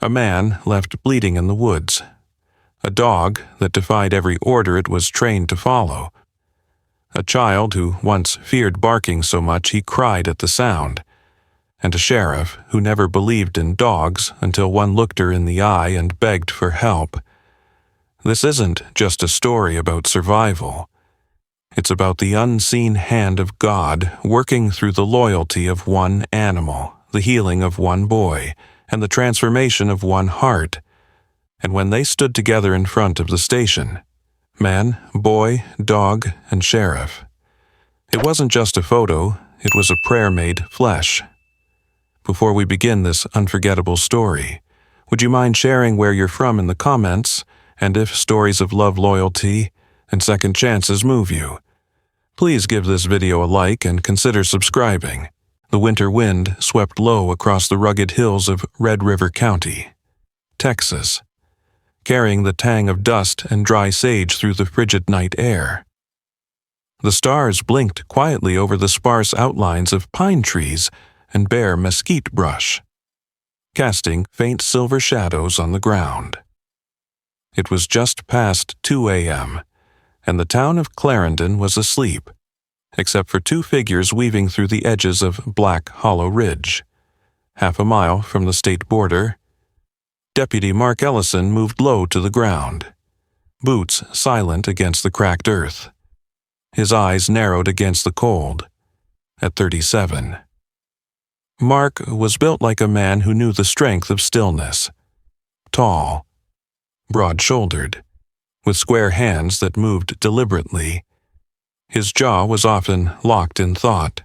A man left bleeding in the woods. A dog that defied every order it was trained to follow. A child who once feared barking so much he cried at the sound. And a sheriff who never believed in dogs until one looked her in the eye and begged for help. This isn't just a story about survival. It's about the unseen hand of God working through the loyalty of one animal, the healing of one boy, and the transformation of one heart. And when they stood together in front of the station, man, boy, dog, and sheriff, it wasn't just a photo, it was a prayer made flesh. Before we begin this unforgettable story, would you mind sharing where you're from in the comments, and if stories of love, loyalty, and second chances move you? Please give this video a like and consider subscribing. The winter wind swept low across the rugged hills of Red River County, Texas, carrying the tang of dust and dry sage through the frigid night air. The stars blinked quietly over the sparse outlines of pine trees and bare mesquite brush, casting faint silver shadows on the ground. It was just past 2 a.m., and the town of Clarendon was asleep, except for two figures weaving through the edges of Black Hollow Ridge. Half a mile from the state border, Deputy Mark Ellison moved low to the ground, boots silent against the cracked earth. His eyes narrowed against the cold. At 37. Mark was built like a man who knew the strength of stillness. Tall, broad-shouldered, with square hands that moved deliberately. His jaw was often locked in thought,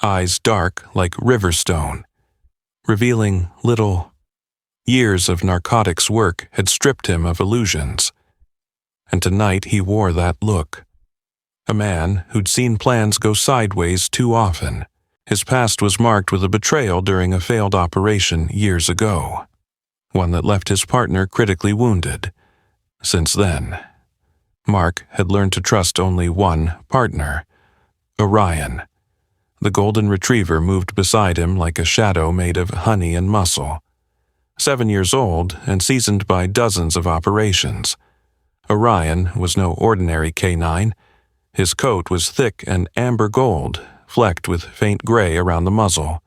eyes dark like river stone, revealing little. Years of narcotics work had stripped him of illusions, and tonight he wore that look. A man who'd seen plans go sideways too often. His past was marked with a betrayal during a failed operation years ago, one that left his partner critically wounded. Since then, Mark had learned to trust only one partner, Orion. The golden retriever moved beside him like a shadow made of honey and muscle. 7 years old and seasoned by dozens of operations, Orion was no ordinary canine. His coat was thick and amber gold, flecked with faint gray around the muzzle,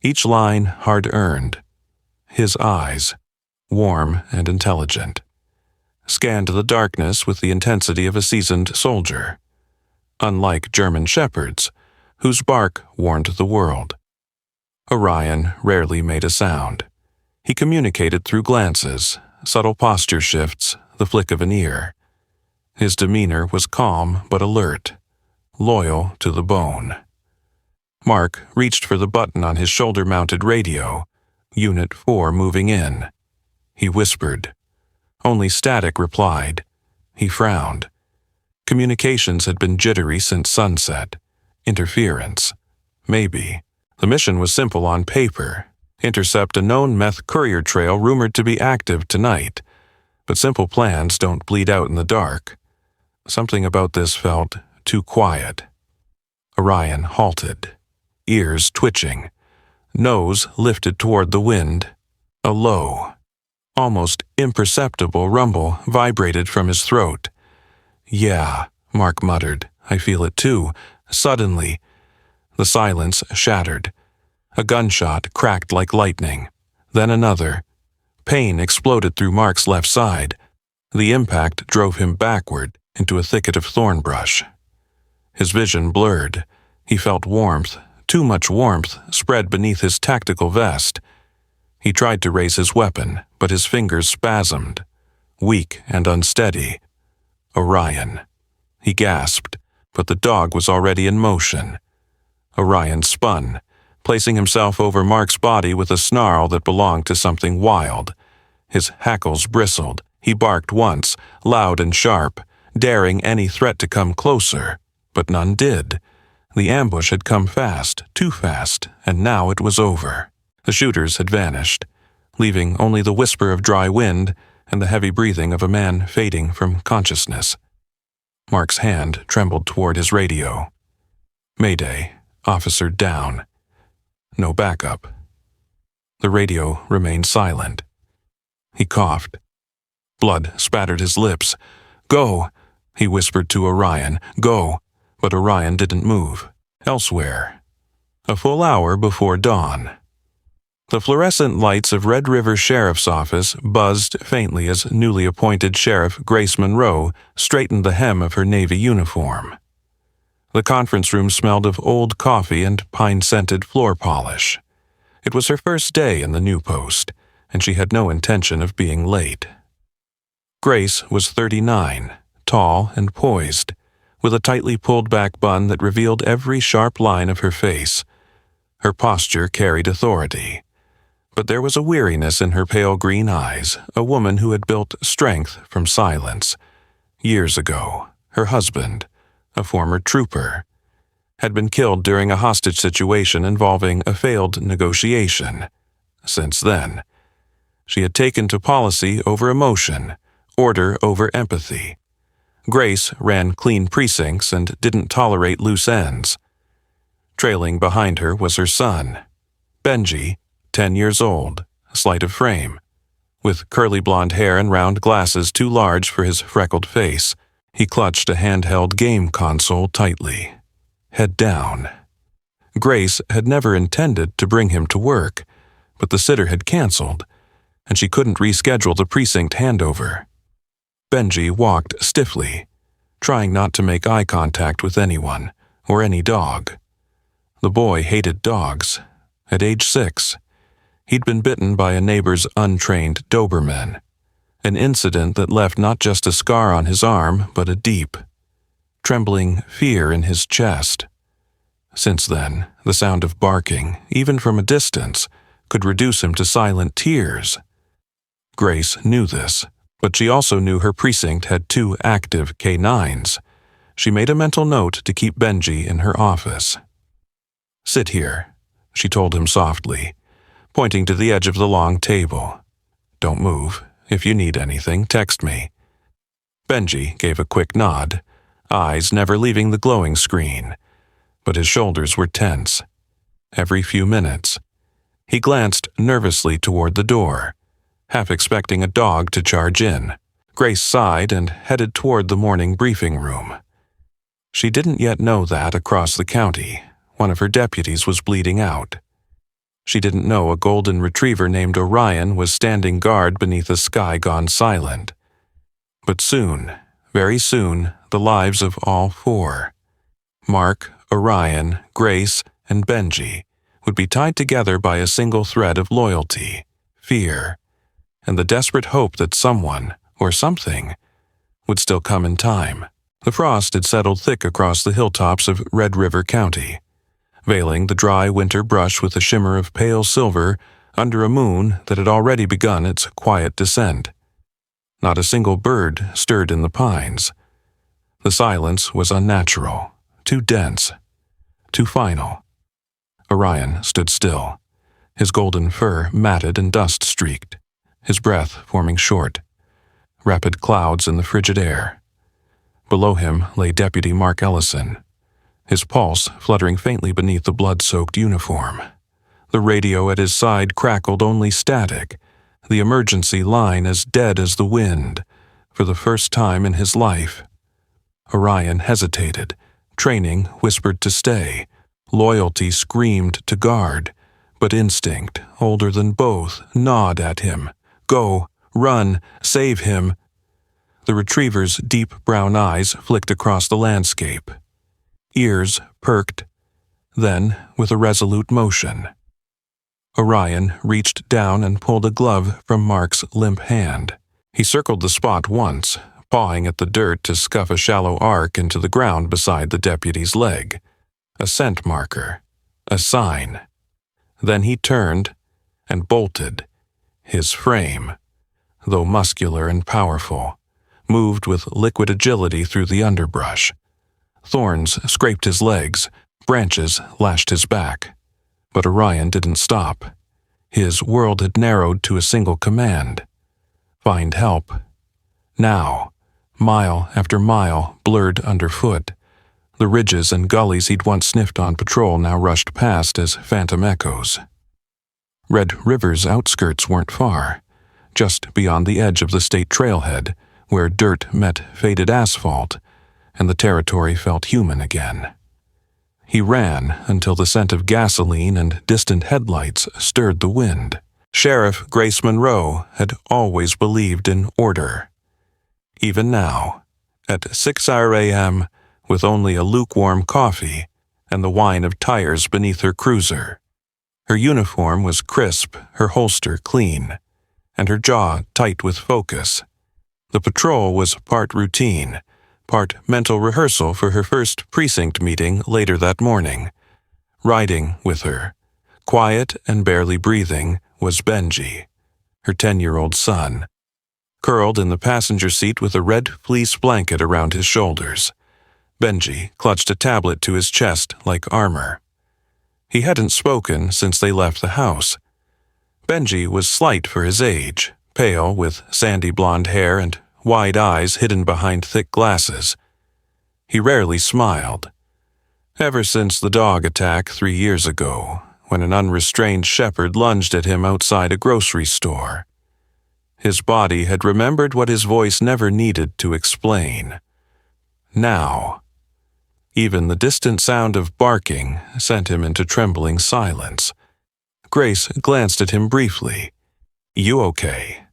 each line hard-earned. His eyes, warm and intelligent, scanned the darkness with the intensity of a seasoned soldier, unlike German shepherds, whose bark warned the world. Orion rarely made a sound. He communicated through glances, subtle posture shifts, the flick of an ear. His demeanor was calm but alert, loyal to the bone. Mark reached for the button on his shoulder-mounted radio, Unit 4 moving in. He whispered. Only static replied. He frowned. Communications had been jittery since sunset. Interference. Maybe. The mission was simple on paper. Intercept a known meth courier trail rumored to be active tonight. But simple plans don't bleed out in the dark. Something about this felt too quiet. Orion halted, ears twitching, nose lifted toward the wind. A low, almost imperceptible rumble vibrated from his throat. "Yeah," Mark muttered, "I feel it too." Suddenly, the silence shattered. A gunshot cracked like lightning. Then another. Pain exploded through Mark's left side. The impact drove him backward into a thicket of thorn brush. His vision blurred. He felt warmth, too much warmth, spread beneath his tactical vest. He tried to raise his weapon, but his fingers spasmed, weak and unsteady. Orion. He gasped, but the dog was already in motion. Orion spun, placing himself over Mark's body with a snarl that belonged to something wild. His hackles bristled. He barked once, loud and sharp, daring any threat to come closer, but none did. The ambush had come fast, too fast, and now it was over. The shooters had vanished, leaving only the whisper of dry wind and the heavy breathing of a man fading from consciousness. Mark's hand trembled toward his radio. Mayday, officer down. No backup. The radio remained silent. He coughed. Blood spattered his lips. "Go," he whispered to Orion. "Go." But Orion didn't move. Elsewhere. A full hour before dawn. The fluorescent lights of Red River Sheriff's Office buzzed faintly as newly appointed Sheriff Grace Monroe straightened the hem of her Navy uniform. The conference room smelled of old coffee and pine-scented floor polish. It was her first day in the new post, and she had no intention of being late. Grace was 39, tall and poised, with a tightly pulled-back bun that revealed every sharp line of her face. Her posture carried authority. But there was a weariness in her pale green eyes, a woman who had built strength from silence. Years ago, her husband, a former trooper, had been killed during a hostage situation involving a failed negotiation. Since then, she had taken to policy over emotion, order over empathy. Grace ran clean precincts and didn't tolerate loose ends. Trailing behind her was her son, Benji, 10 years old, slight of frame. With curly blonde hair and round glasses too large for his freckled face, he clutched a handheld game console tightly. Head down. Grace had never intended to bring him to work, but the sitter had canceled, and she couldn't reschedule the precinct handover. Benji walked stiffly, trying not to make eye contact with anyone, or any dog. The boy hated dogs. At age 6, he'd been bitten by a neighbor's untrained Doberman, an incident that left not just a scar on his arm, but a deep, trembling fear in his chest. Since then, the sound of barking, even from a distance, could reduce him to silent tears. Grace knew this, but she also knew her precinct had 2 active K9s. She made a mental note to keep Benji in her office. "Sit here," she told him softly, pointing to the edge of the long table. "Don't move. If you need anything, text me." Benji gave a quick nod, eyes never leaving the glowing screen, but his shoulders were tense. Every few minutes, he glanced nervously toward the door, half expecting a dog to charge in. Grace sighed and headed toward the morning briefing room. She didn't yet know that across the county, one of her deputies was bleeding out. She didn't know a golden retriever named Orion was standing guard beneath a sky gone silent. But soon, very soon, the lives of all 4, Mark, Orion, Grace, and Benji, would be tied together by a single thread of loyalty, fear, and the desperate hope that someone, or something, would still come in time. The frost had settled thick across the hilltops of Red River County, veiling the dry winter brush with a shimmer of pale silver under a moon that had already begun its quiet descent. Not a single bird stirred in the pines. The silence was unnatural, too dense, too final. Orion stood still, his golden fur matted and dust-streaked, his breath forming short, rapid clouds in the frigid air. Below him lay Deputy Mark Ellison, his pulse fluttering faintly beneath the blood-soaked uniform. The radio at his side crackled only static, the emergency line as dead as the wind. For the first time in his life, Orion hesitated. Training whispered to stay. Loyalty screamed to guard. But instinct, older than both, gnawed at him. Go, run, save him. The retriever's deep brown eyes flicked across the landscape. Ears perked. Then, with a resolute motion, Orion reached down and pulled a glove from Mark's limp hand. He circled the spot once, pawing at the dirt to scuff a shallow arc into the ground beside the deputy's leg. A scent marker. A sign. Then he turned and bolted. His frame, though muscular and powerful, moved with liquid agility through the underbrush. Thorns scraped his legs, branches lashed his back. But Orion didn't stop. His world had narrowed to a single command. Find help. Now, mile after mile blurred underfoot. The ridges and gullies he'd once sniffed on patrol now rushed past as phantom echoes. Red River's outskirts weren't far. just beyond the edge of the state trailhead, where dirt met faded asphalt, and the territory felt human again. He ran until the scent of gasoline and distant headlights stirred the wind. Sheriff Grace Monroe had always believed in order. Even now, at 6 a.m., with only a lukewarm coffee and the whine of tires beneath her cruiser. Her uniform was crisp, her holster clean, and her jaw tight with focus. The patrol was part routine, part mental rehearsal for her first precinct meeting later that morning. Riding with her, quiet and barely breathing, was Benji, her 10-year-old son, curled in the passenger seat with a red fleece blanket around his shoulders. Benji clutched a tablet to his chest like armor. He hadn't spoken since they left the house. Benji was slight for his age, pale with sandy blonde hair and wide eyes hidden behind thick glasses. He rarely smiled. Ever since the dog attack 3 years ago, when an unrestrained shepherd lunged at him outside a grocery store. His body had remembered what his voice never needed to explain. Now, even the distant sound of barking sent him into trembling silence. Grace glanced at him briefly. "You okay?"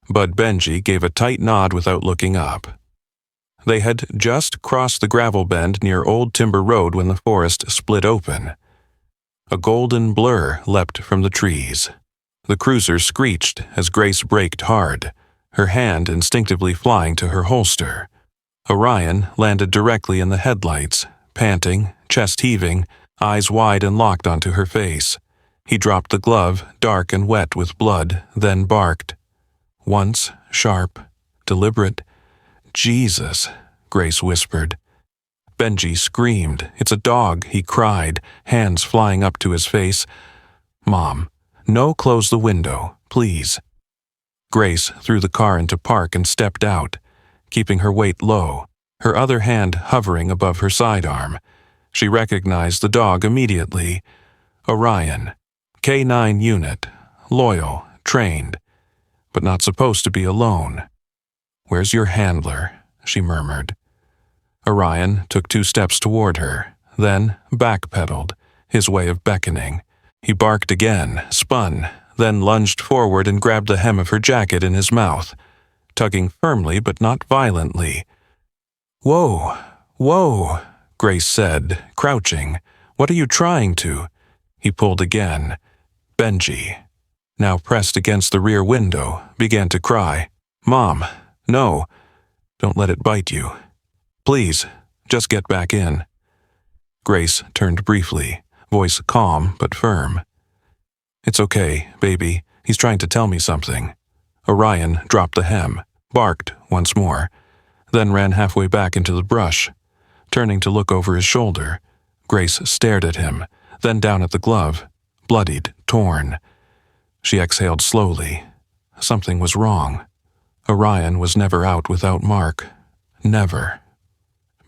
But Benji gave a tight nod without looking up. They had just crossed the gravel bend near Old Timber Road when the forest split open. A golden blur leapt from the trees. The cruiser screeched as Grace braked hard, her hand instinctively flying to her holster. Orion landed directly in the headlights, panting, chest heaving, eyes wide and locked onto her face. He dropped the glove, dark and wet with blood, then barked. Once, sharp, deliberate. "Jesus," Grace whispered. Benji screamed. "It's a dog," he cried, hands flying up to his face. "Mom, no, close the window, please." Grace threw the car into park and stepped out, keeping her weight low, her other hand hovering above her sidearm. She recognized the dog immediately. Orion, K9 unit, loyal, trained, but not supposed to be alone. "Where's your handler?" she murmured. Orion took 2 steps toward her, then backpedaled, his way of beckoning. He barked again, spun, then lunged forward and grabbed the hem of her jacket in his mouth, tugging firmly but not violently. "Whoa, whoa," Grace said, crouching. "What are you trying to?" He pulled again. Benji, now pressed against the rear window, began to cry. "Mom, no, don't let it bite you. Please, just get back in." Grace turned briefly, voice calm but firm. "It's okay, baby. He's trying to tell me something." Orion dropped the hem, barked once more, then ran halfway back into the brush. Turning to look over his shoulder, Grace stared at him, then down at the glove, bloodied, torn. She exhaled slowly. Something was wrong. Orion was never out without Mark. Never.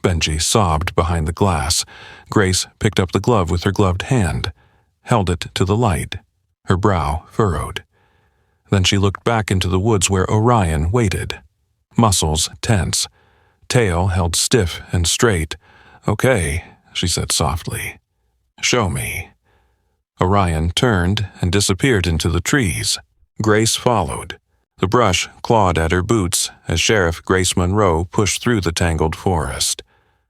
Benji sobbed behind the glass. Grace picked up the glove with her gloved hand, held it to the light, her brow furrowed. Then she looked back into the woods where Orion waited, muscles tense, tail held stiff and straight. "Okay," she said softly. "Show me." Orion turned and disappeared into the trees. Grace followed. The brush clawed at her boots as Sheriff Grace Monroe pushed through the tangled forest,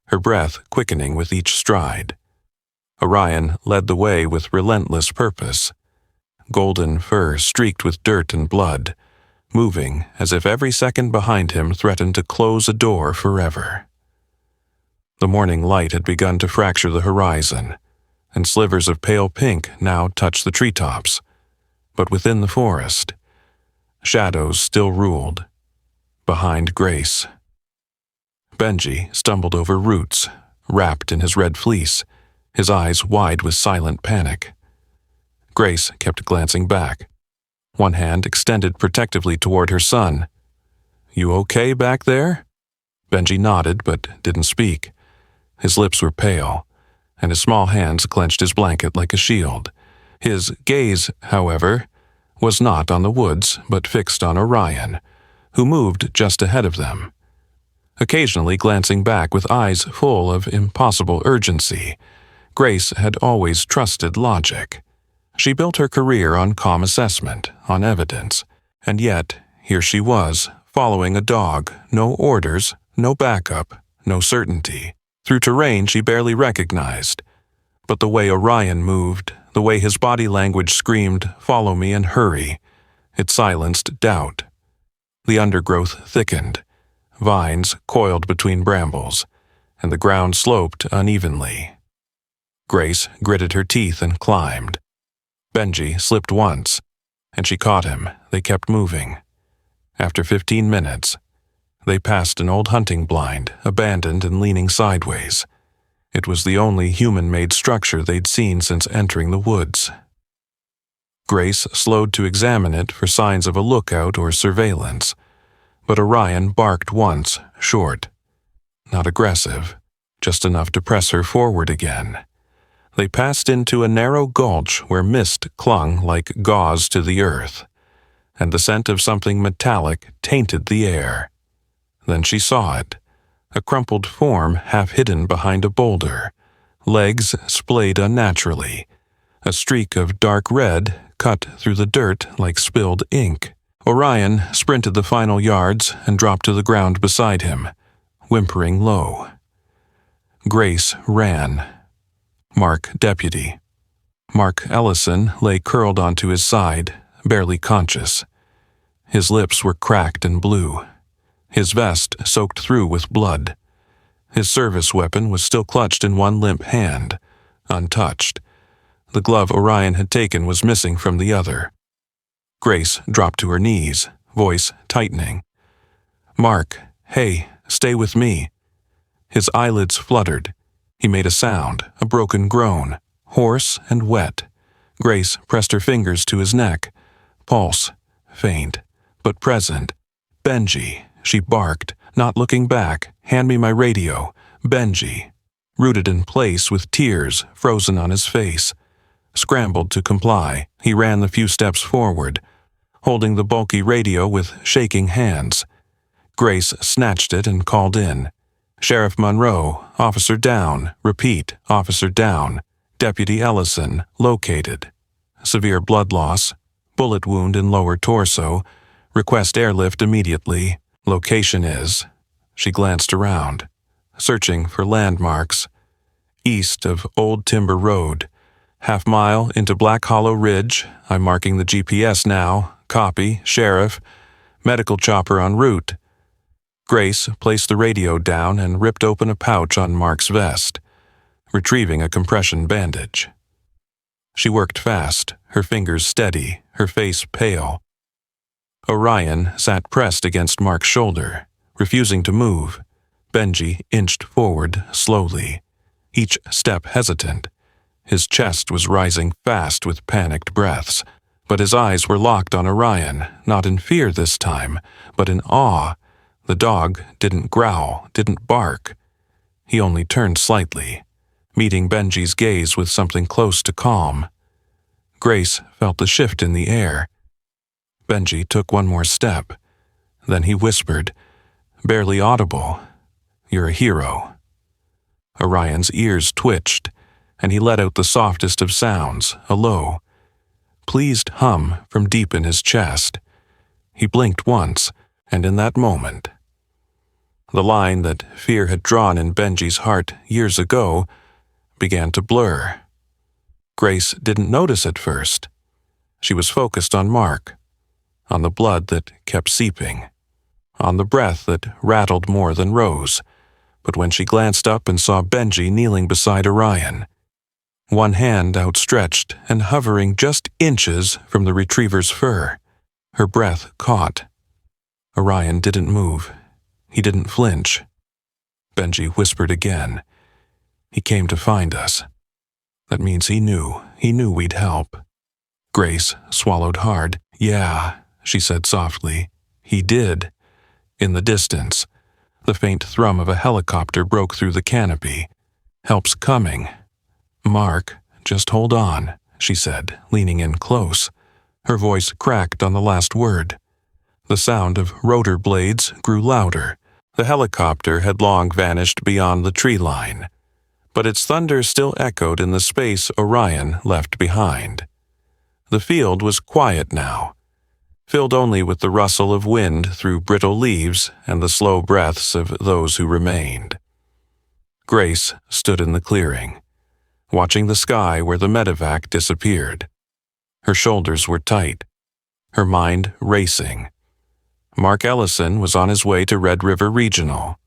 her breath quickening with each stride. Orion led the way with relentless purpose, golden fur streaked with dirt and blood, moving as if every second behind him threatened to close a door forever. The morning light had begun to fracture the horizon, and slivers of pale pink now touched the treetops. But within the forest, shadows still ruled, behind Grace. Benji stumbled over roots, wrapped in his red fleece, his eyes wide with silent panic. Grace kept glancing back, one hand extended protectively toward her son. "You okay back there?" Benji nodded but didn't speak. His lips were pale, and his small hands clenched his blanket like a shield. His gaze, however, was not on the woods but fixed on Orion, who moved just ahead of them, occasionally glancing back with eyes full of impossible urgency. Grace had always trusted logic. She built her career on calm assessment, on evidence, and yet here she was, following a dog, no orders, no backup, no certainty, through terrain she barely recognized. But the way Orion moved, the way his body language screamed, "Follow me and hurry," it silenced doubt. The undergrowth thickened. Vines coiled between brambles, and the ground sloped unevenly. Grace gritted her teeth and climbed. Benji slipped once, and she caught him. They kept moving. After 15 minutes, they passed an old hunting blind, abandoned and leaning sideways. It was the only human-made structure they'd seen since entering the woods. Grace slowed to examine it for signs of a lookout or surveillance, but Orion barked once, short. Not aggressive, just enough to press her forward again. They passed into a narrow gulch where mist clung like gauze to the earth, and the scent of something metallic tainted the air. Then she saw it, a crumpled form half hidden behind a boulder, legs splayed unnaturally, a streak of dark red cut through the dirt like spilled ink. Orion sprinted the final yards and dropped to the ground beside him, whimpering low. Grace ran. Mark, deputy. Mark Ellison lay curled onto his side, barely conscious. His lips were cracked and blue. His vest soaked through with blood. His service weapon was still clutched in one limp hand, untouched. The glove Orion had taken was missing from the other. Grace dropped to her knees, voice tightening. "Mark, hey, stay with me." His eyelids fluttered. He made a sound, a broken groan, hoarse and wet. Grace pressed her fingers to his neck. Pulse, faint, but present. "Benji," she barked, not looking back. "Hand me my radio. Benji." Rooted in place with tears frozen on his face. Scrambled to comply, he ran the few steps forward, holding the bulky radio with shaking hands. Grace snatched it and called in. "Sheriff Monroe, officer down. Repeat, officer down. Deputy Ellison, located. Severe blood loss, bullet wound in lower torso. Request airlift immediately. Location is..." She glanced around, searching for landmarks. East of Old Timber Road. Half-mile into Black Hollow Ridge. I'm marking the GPS now. Copy, sheriff. Medical chopper en route. Grace placed the radio down and ripped open a pouch on Mark's vest, retrieving a compression bandage. She worked fast, her fingers steady, her face pale. Orion sat pressed against Mark's shoulder, refusing to move. Benji inched forward slowly, each step hesitant. His chest was rising fast with panicked breaths, but his eyes were locked on Orion, not in fear this time, but in awe. The dog didn't growl, didn't bark. He only turned slightly, meeting Benji's gaze with something close to calm. Grace felt the shift in the air. Benji took one more step. Then he whispered, barely audible, "You're a hero." Orion's ears twitched, and he let out the softest of sounds, a low, pleased hum from deep in his chest. He blinked once, and in that moment, the line that fear had drawn in Benji's heart years ago began to blur. Grace didn't notice at first. She was focused on Mark, on the blood that kept seeping, on the breath that rattled more than rose. But when she glanced up and saw Benji kneeling beside Orion, one hand outstretched and hovering just inches from the retriever's fur, her breath caught. Orion didn't move. He didn't flinch. Benji whispered again. "He came to find us. That means he knew we'd help." Grace swallowed hard. "Yeah," she said softly. "He did." In the distance, the faint thrum of a helicopter broke through the canopy. "Help's coming." "Mark, just hold on," she said, leaning in close. Her voice cracked on the last word. The sound of rotor blades grew louder. The helicopter had long vanished beyond the tree line, but its thunder still echoed in the space Orion left behind. The field was quiet now, filled only with the rustle of wind through brittle leaves and the slow breaths of those who remained. Grace stood in the clearing, watching the sky where the medevac disappeared. Her shoulders were tight, her mind racing. Mark Ellison was on his way to Red River Regional.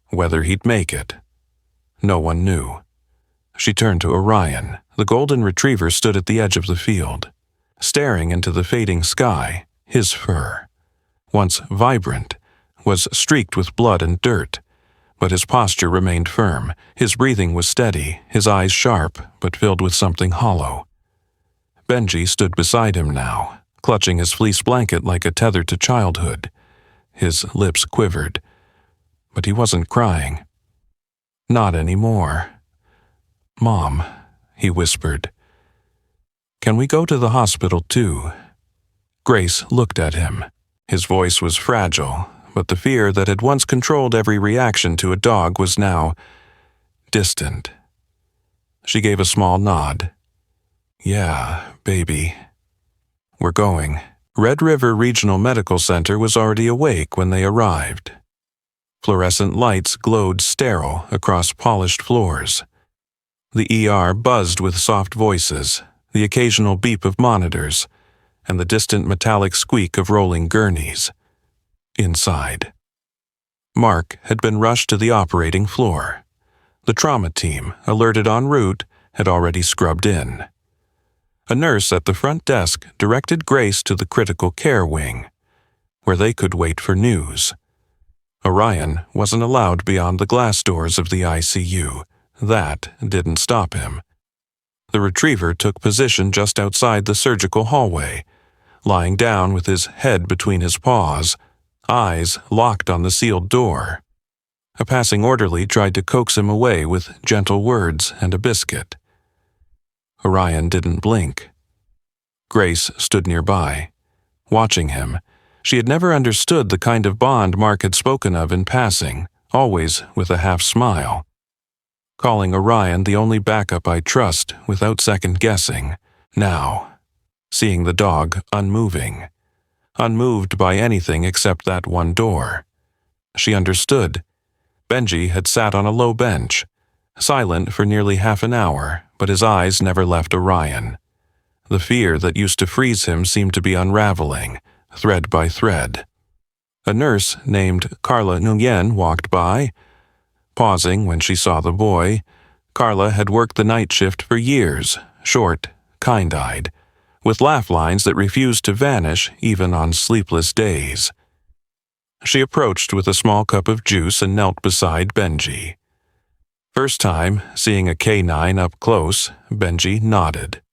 Whether he'd make it, no one knew. She turned to Orion. The golden retriever stood at the edge of the field, staring into the fading sky. His fur, once vibrant, was streaked with blood and dirt, but his posture remained firm. His breathing was steady, his eyes sharp, but filled with something hollow. Benji stood beside him now, clutching his fleece blanket like a tether to childhood. His lips quivered, but he wasn't crying. Not anymore. "Mom," he whispered. "Can we go to the hospital too?" Grace looked at him. His voice was fragile, but the fear that had once controlled every reaction to a dog was now distant. She gave a small nod. "Yeah, baby. We're going." Red River Regional Medical Center was already awake when they arrived. Fluorescent lights glowed sterile across polished floors. The ER buzzed with soft voices, the occasional beep of monitors, and the distant metallic squeak of rolling gurneys. Inside, Mark had been rushed to the operating floor. The trauma team, alerted en route, had already scrubbed in. A nurse at the front desk directed Grace to the critical care wing, where they could wait for news. Orion wasn't allowed beyond the glass doors of the ICU. That didn't stop him. The retriever took position just outside the surgical hallway, lying down with his head between his paws, eyes locked on the sealed door. A passing orderly tried to coax him away with gentle words and a biscuit. Orion didn't blink. Grace stood nearby, watching him. She had never understood the kind of bond Mark had spoken of in passing, always with a half smile. Calling Orion the only backup I trust without second-guessing. Now, seeing the dog unmoving, unmoved by anything except that one door. She understood. Benji had sat on a low bench, silent for nearly half an hour, but his eyes never left Orion. The fear that used to freeze him seemed to be unraveling, thread by thread. A nurse named Carla Nguyen walked by. Pausing when she saw the boy, Carla had worked the night shift for years, short, kind-eyed, with laugh lines that refused to vanish even on sleepless days. She approached with a small cup of juice and knelt beside Benji. First time seeing a canine up close, Benji nodded.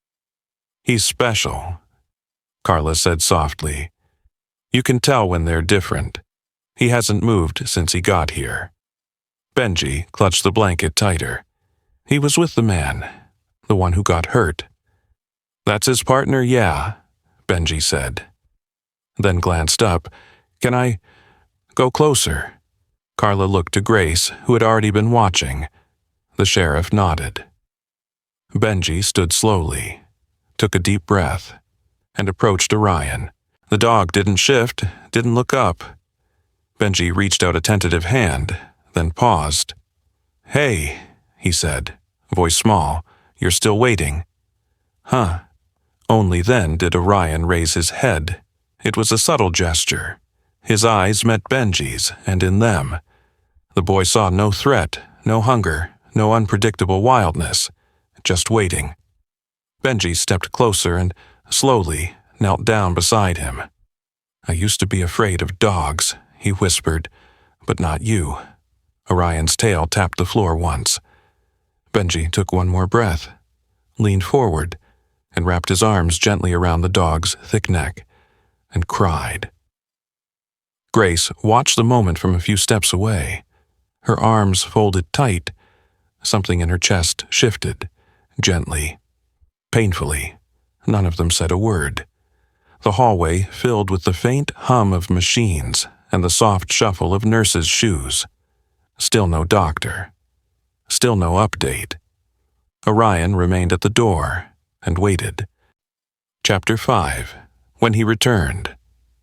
"He's special," Carla said softly. "You can tell when they're different. He hasn't moved since he got here." Benji clutched the blanket tighter. He was with the man, the one who got hurt. "That's his partner, yeah," Benji said. Then glanced up. "Can I go closer?" Carla looked to Grace, who had already been watching. The sheriff nodded. Benji stood slowly, took a deep breath, and approached Orion. The dog didn't shift, didn't look up. Benji reached out a tentative hand, then paused. "Hey," he said, voice small, "you're still waiting." "Huh." Only then did Orion raise his head. It was a subtle gesture. His eyes met Benji's, and in them, the boy saw no threat, no hunger, no unpredictable wildness, just waiting. Benji stepped closer and, slowly, knelt down beside him. "I used to be afraid of dogs," he whispered, "but not you." Orion's tail tapped the floor once. Benji took one more breath, leaned forward, and wrapped his arms gently around the dog's thick neck, and cried. Grace watched the moment from a few steps away. Her arms folded tight. Something in her chest shifted, gently, painfully. None of them said a word. the hallway filled with the faint hum of machines and the soft shuffle of nurses' shoes. Still no doctor. Still no update. Orion remained at the door and waited. Chapter 5. When he returned.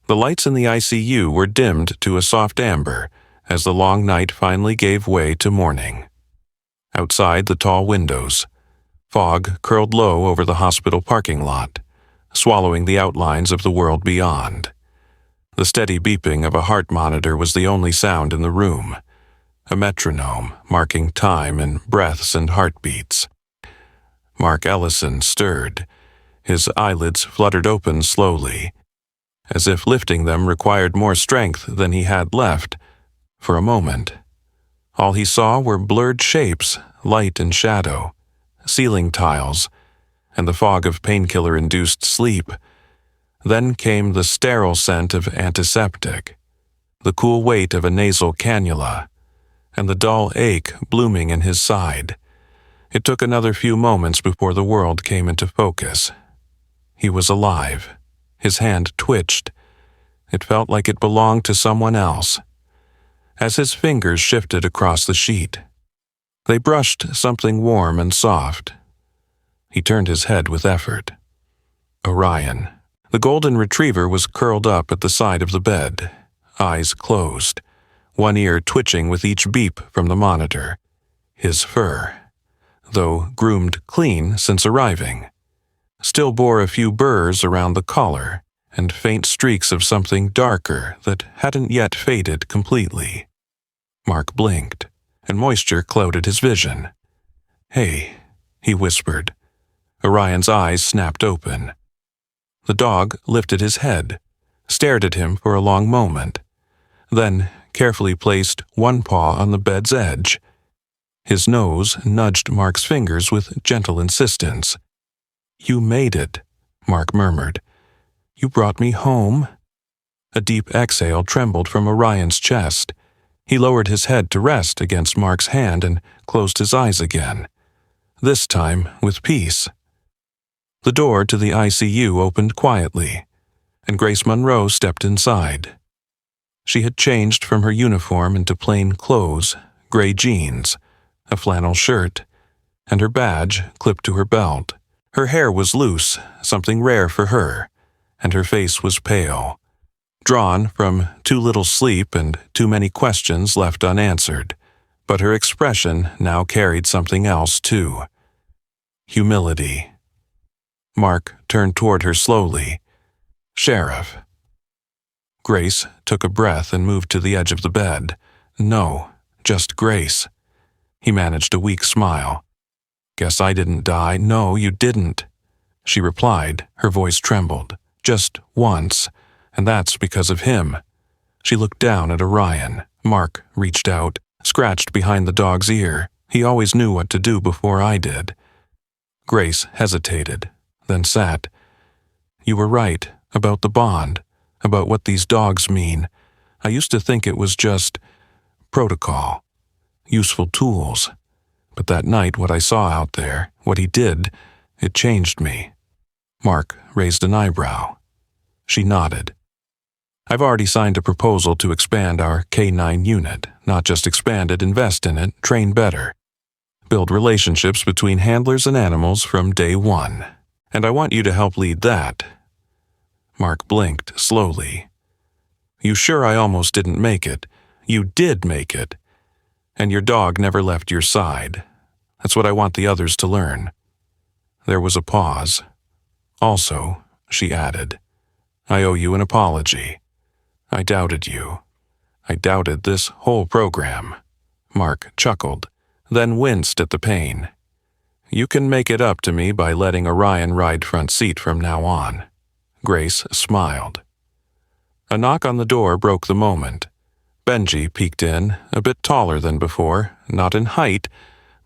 The lights in the ICU were dimmed to a soft amber as the long night finally gave way to morning. Outside the tall windows, fog curled low over the hospital parking lot, swallowing the outlines of the world beyond. The steady beeping of a heart monitor was the only sound in the room, a metronome marking time in breaths and heartbeats. Mark Ellison stirred. His eyelids fluttered open slowly, as if lifting them required more strength than he had left. For a moment, all he saw were blurred shapes, light and shadow, ceiling tiles, and the fog of painkiller-induced sleep. Then came the sterile scent of antiseptic, the cool weight of a nasal cannula, and the dull ache blooming in his side. It took another few moments before the world came into focus. He was alive. His hand twitched. It felt like it belonged to someone else. As his fingers shifted across the sheet, they brushed something warm and soft. He turned his head with effort. Orion. The golden retriever was curled up at the side of the bed, eyes closed, one ear twitching with each beep from the monitor. His fur, though groomed clean since arriving, still bore a few burrs around the collar and faint streaks of something darker that hadn't yet faded completely. Mark blinked, and moisture clouded his vision. "Hey," he whispered. Orion's eyes snapped open. The dog lifted his head, stared at him for a long moment, then carefully placed one paw on the bed's edge. His nose nudged Mark's fingers with gentle insistence. "You made it," Mark murmured. "You brought me home." A deep exhale trembled from Orion's chest. He lowered his head to rest against Mark's hand and closed his eyes again, this time with peace. The door to the ICU opened quietly, and Grace Monroe stepped inside. She had changed from her uniform into plain clothes, gray jeans, a flannel shirt, and her badge clipped to her belt. Her hair was loose, something rare for her, and her face was pale, drawn from too little sleep and too many questions left unanswered. But her expression now carried something else too. Humility. Mark turned toward her slowly. "Sheriff." Grace took a breath and moved to the edge of the bed. "No, just Grace." He managed a weak smile. "Guess I didn't die." "No, you didn't," she replied. Her voice trembled. "Just once, and that's because of him." She looked down at Orion. Mark reached out, scratched behind the dog's ear. He always knew what to do before I did. Grace hesitated, then sat. "You were right about the bond, about what these dogs mean. I used to think it was just protocol, useful tools. But that night, what I saw out there, what he did, it changed me." Mark raised an eyebrow. She nodded. "I've already signed a proposal to expand our K9 unit, not just expand it, invest in it, train better. Build relationships between handlers and animals from day one. And I want you to help lead that." Mark blinked slowly. "You sure I almost didn't make it? You did make it. And your dog never left your side. That's what I want the others to learn." There was a pause. "Also," she added, "I owe you an apology. I doubted you. I doubted this whole program." Mark chuckled, then winced at the pain. "You can make it up to me by letting Orion ride front seat from now on." Grace smiled. A knock on the door broke the moment. Benji peeked in, a bit taller than before, not in height,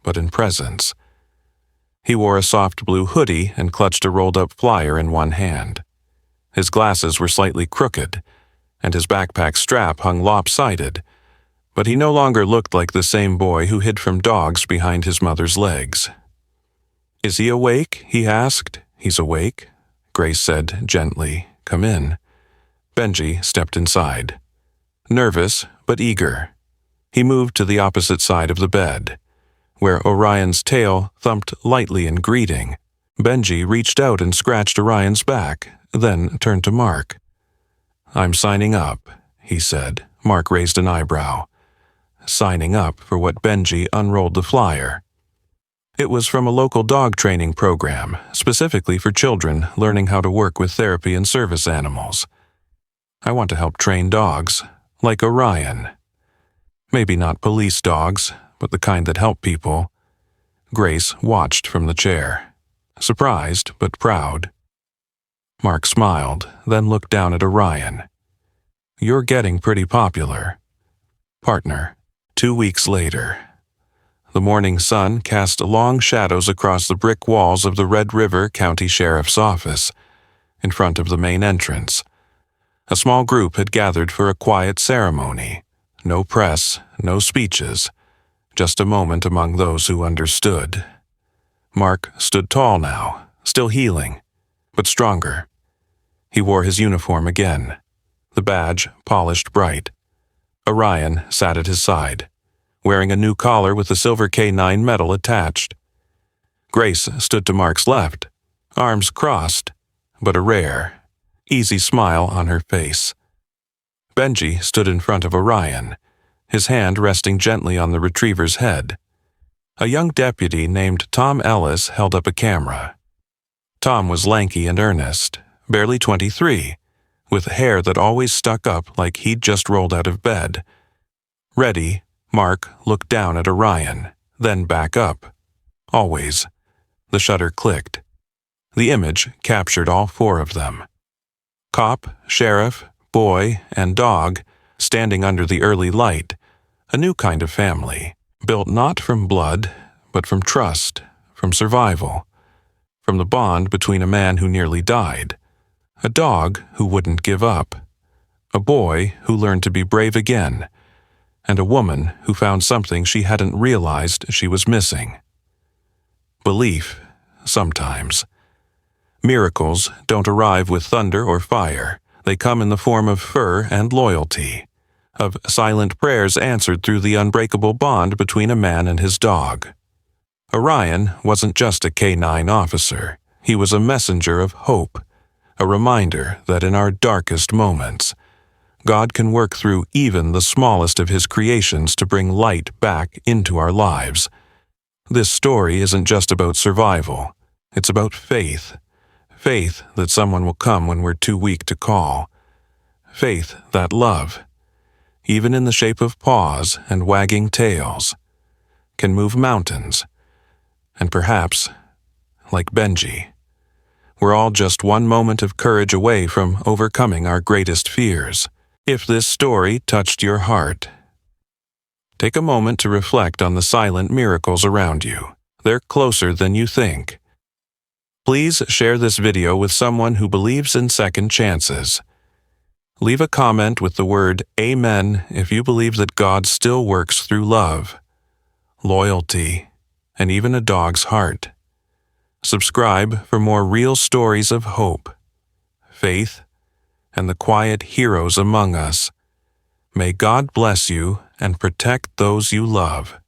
but in presence. He wore a soft blue hoodie and clutched a rolled-up flyer in one hand. His glasses were slightly crooked, and his backpack strap hung lopsided, but he no longer looked like the same boy who hid from dogs behind his mother's legs. "Is he awake?" he asked. "He's awake," Grace said gently, "Come in." Benji stepped inside. Nervous, but eager. He moved to the opposite side of the bed, where Orion's tail thumped lightly in greeting. Benji reached out and scratched Orion's back, then turned to Mark. "I'm signing up," he said. Mark raised an eyebrow. Signing up for what? Benji unrolled the flyer. It was from a local dog training program, specifically for children learning how to work with therapy and service animals. "I want to help train dogs, like Orion. Maybe not police dogs, but the kind that help people." Grace watched from the chair, surprised but proud. Mark smiled, then looked down at Orion. "You're getting pretty popular." Partner. 2 weeks later. The morning sun cast long shadows across the brick walls of the Red River County Sheriff's Office, in front of the main entrance. A small group had gathered for a quiet ceremony. No press, no speeches, just a moment among those who understood. Mark stood tall now, still healing, but stronger. He wore his uniform again, the badge polished bright. Orion sat at his side, wearing a new collar with a silver K9 medal attached. Grace stood to Mark's left, arms crossed, but a rare, easy smile on her face. Benji stood in front of Orion, his hand resting gently on the retriever's head. A young deputy named Tom Ellis held up a camera. Tom was lanky and earnest, barely 23, with hair that always stuck up like he'd just rolled out of bed. Ready, Mark looked down at Orion, then back up. Always. The shutter clicked. The image captured all 4 of them. Cop, sheriff, boy, and dog, standing under the early light, a new kind of family, built not from blood, but from trust, from survival, from the bond between a man who nearly died, a dog who wouldn't give up, a boy who learned to be brave again, and a woman who found something she hadn't realized she was missing. Belief, sometimes. Miracles don't arrive with thunder or fire. They come in the form of fur and loyalty, of silent prayers answered through the unbreakable bond between a man and his dog. Orion wasn't just a K9 officer. He was a messenger of hope, a reminder that in our darkest moments, God can work through even the smallest of His creations to bring light back into our lives. This story isn't just about survival. It's about faith. Faith that someone will come when we're too weak to call. Faith that love, even in the shape of paws and wagging tails, can move mountains. And perhaps, like Benji, we're all just one moment of courage away from overcoming our greatest fears. If this story touched your heart, take a moment to reflect on the silent miracles around you. They're closer than you think. Please share this video with someone who believes in second chances. Leave a comment with the word Amen if you believe that God still works through love, loyalty, and even a dog's heart. Subscribe for more real stories of hope, faith, and the quiet heroes among us. May God bless you and protect those you love.